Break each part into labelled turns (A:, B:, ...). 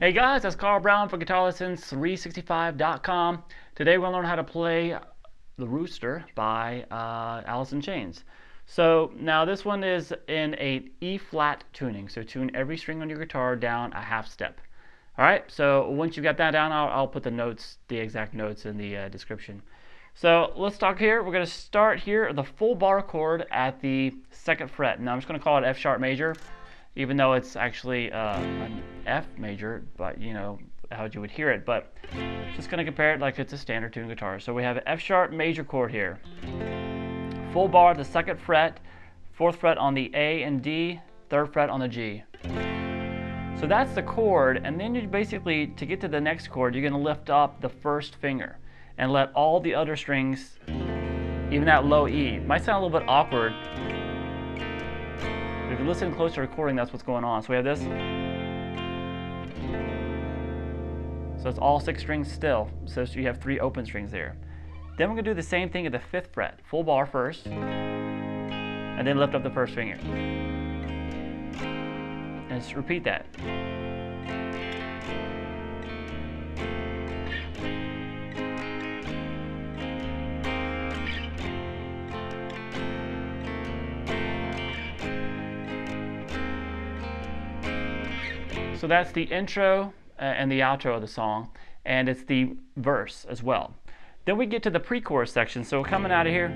A: Hey guys, that's Carl Brown for Guitarist365.com. Today we're going to learn how to play the Rooster by Alice in Chains. So now this one is in a E-flat tuning. So tune every string on your guitar down a half step. Alright, so once you got that down, I'll put the notes, the exact notes in the description. So let's talk here. We're going to start here, the full bar chord at the 2nd fret. Now I'm just going to call it F sharp major, even though it's actually an F major, but you know how you would hear it. But just going to compare it like it's a standard tuned guitar. So we have an F sharp major chord here. Full bar at the 2nd fret, 4th fret on the A and D, 3rd fret on the G. So that's the chord, and then you basically, to get to the next chord, you're going to lift up the 1st finger and let all the other strings, even that low E, might sound a little bit awkward. If you listen close to recording, that's what's going on. So we have this. So it's all 6 strings still. So you have 3 open strings there. Then we're going to do the same thing at the 5th fret. Full bar first, and then lift up the 1st finger. And just repeat that. So that's the intro and the outro of the song, and it's the verse as well. Then we get to the pre-chorus section. So coming out of here,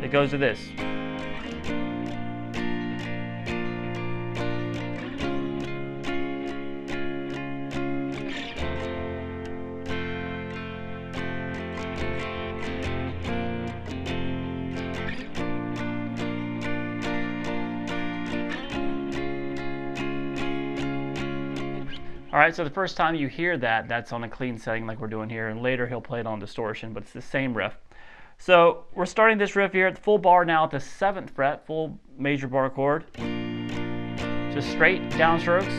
A: it goes to this. Alright, so the first time you hear that, that's on a clean setting like we're doing here, and later he'll play it on distortion, but it's the same riff. So we're starting this riff here at the full bar now at the 7th fret, full major bar chord. Just straight downstrokes,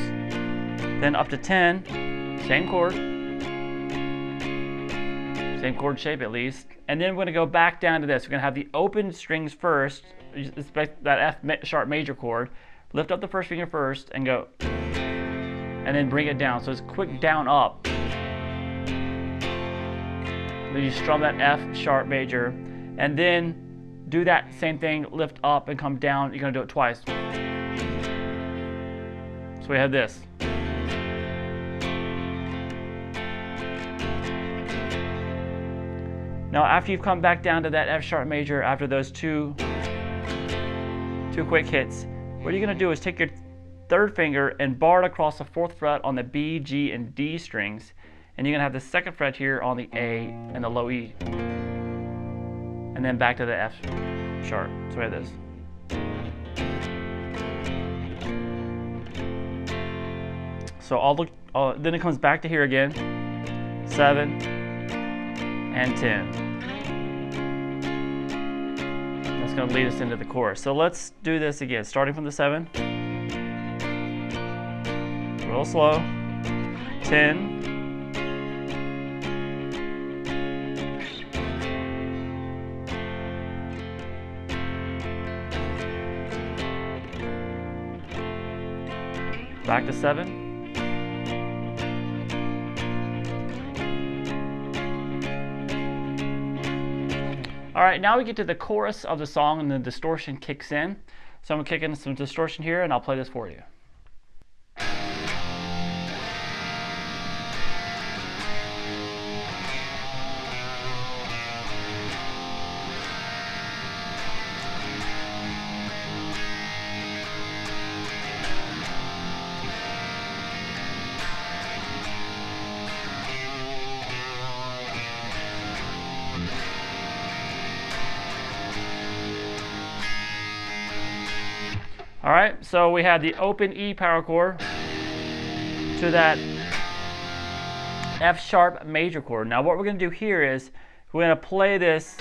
A: then up to 10, same chord shape at least, and then we're going to go back down to this. We're going to have the open strings first, that F sharp major chord, lift up the 1st finger first, and go. And then bring it down. So it's quick down up. Then you strum that F sharp major, and then do that same thing, lift up and come down. You're going to do it twice. So we have this. Now after you've come back down to that F sharp major, after those two quick hits, what you're going to do is take your 3rd finger and bar it across the 4th fret on the B, G, and D strings, and you're going to have the 2nd fret here on the A and the low E, and then back to the F sharp. So we have this. So then it comes back to here again, 7 and 10. That's going to lead us into the chorus. So let's do this again, starting from the 7. Real slow, 10, back to 7, all right, now we get to the chorus of the song and the distortion kicks in. So I'm going to kick in some distortion here and I'll play this for you. Alright, so we have the open E power chord to that F sharp major chord. Now what we're going to do here is we're going to play this,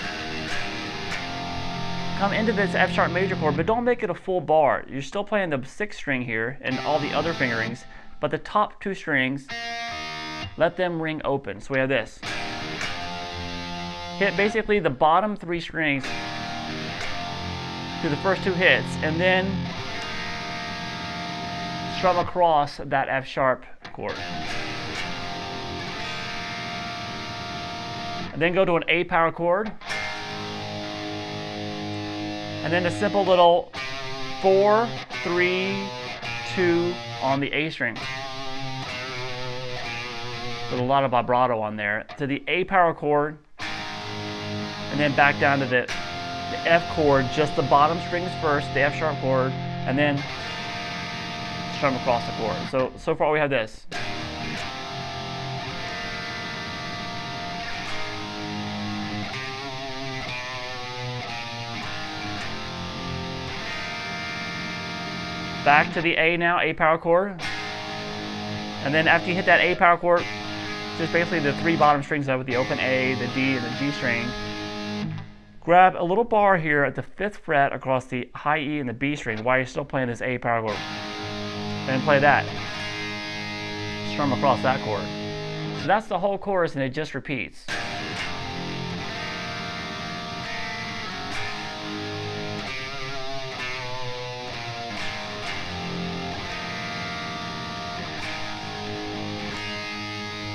A: come into this F sharp major chord, but don't make it a full bar. You're still playing the 6th string here and all the other fingerings, but the top 2 strings, let them ring open. So we have this. Hit basically the bottom 3 strings through the first 2 hits, and then strum across that F sharp chord. And then go to an A power chord. And then a simple little 4, 3, 2 on the A string. With a lot of vibrato on there. To the A power chord. And then back down to the F chord, just the bottom strings first, the F sharp chord, and then strum across the chord. So far we have this. Back to the A now, A power chord. And then after you hit that A power chord, just basically the 3 bottom strings with the open A, the D, and the G string. Grab a little bar here at the 5th fret across the high E and the B string while you're still playing this A power chord. And play that. Strum across that chord. So that's the whole chorus, and it just repeats.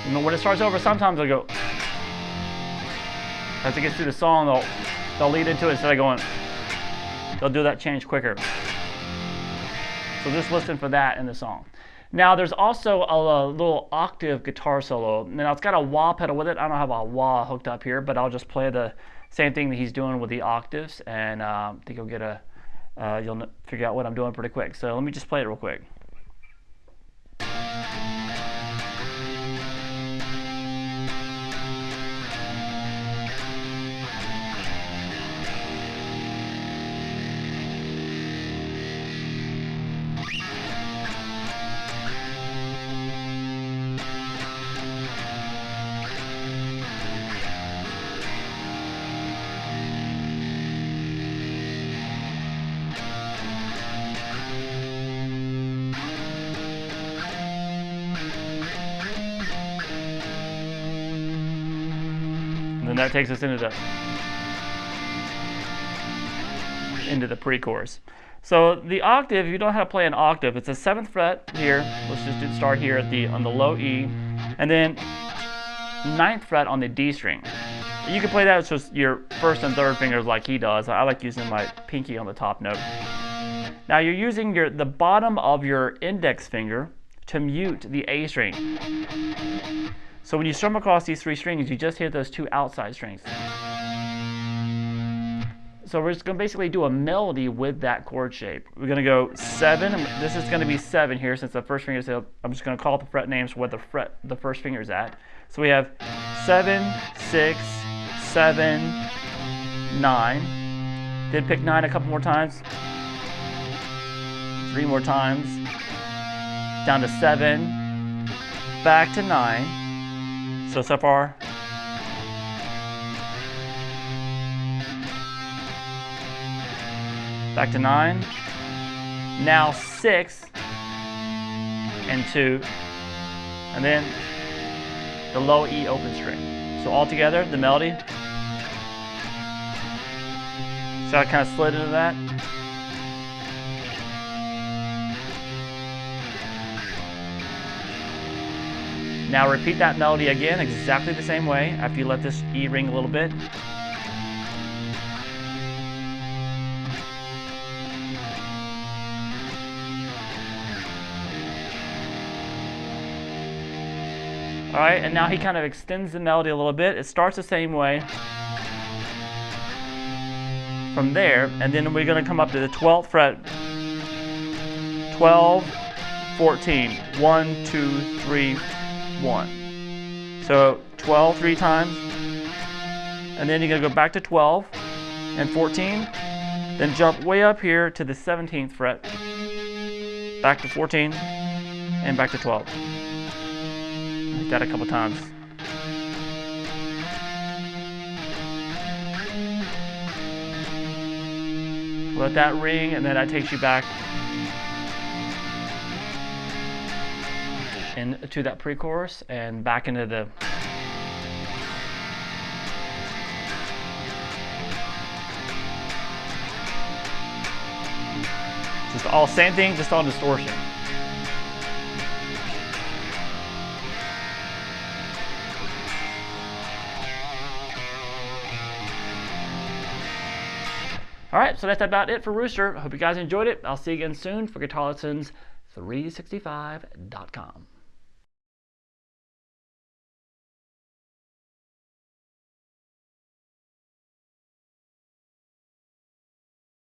A: And when it starts over, sometimes they'll go, as it gets through the song, they'll lead into it instead of going, they'll do that change quicker. So just listen for that in the song. Now there's also a little octave guitar solo. Now it's got a wah pedal with it. I don't have a wah hooked up here, but I'll just play the same thing that he's doing with the octaves, and I think you'll get you'll figure out what I'm doing pretty quick. So let me just play it real quick. And that takes us into the pre-chorus. So the octave, if you don't know how to play an octave, it's a 7th fret here. Let's just start here on the low E, and then 9th fret on the D string. You can play that with just your 1st and 3rd fingers like he does. I like using my pinky on the top note. Now you're using the bottom of your index finger to mute the A string. So when you strum across these 3 strings, you just hit those 2 outside strings. So we're just going to basically do a melody with that chord shape. We're going to go 7. This is going to be 7 here since the first finger is. I'm just going to call it the fret names for what the first finger is at. So we have 7, 6, 7, 9. Then pick 9 a couple more times. 3 more times. Down to 7. Back to 9. So far. Back to 9. Now 6 and 2. And then the low E open string. So all together, the melody. So I kind of slid into that. Now repeat that melody again, exactly the same way, after you let this E ring a little bit. Alright, and now he kind of extends the melody a little bit. It starts the same way from there, and then we're going to come up to the 12th fret. 12, 14, 1, 2, 3, 1. So 12 3 times, and then you're going to go back to 12 and 14, then jump way up here to the 17th fret, back to 14, and back to 12. Hit that a couple times. Let that ring, and then that takes you back into that pre-chorus and back into the just all same thing, just on distortion. Alright, so that's about it for Rooster. Hope you guys enjoyed it. I'll see you again soon for GuitarLessons365.com.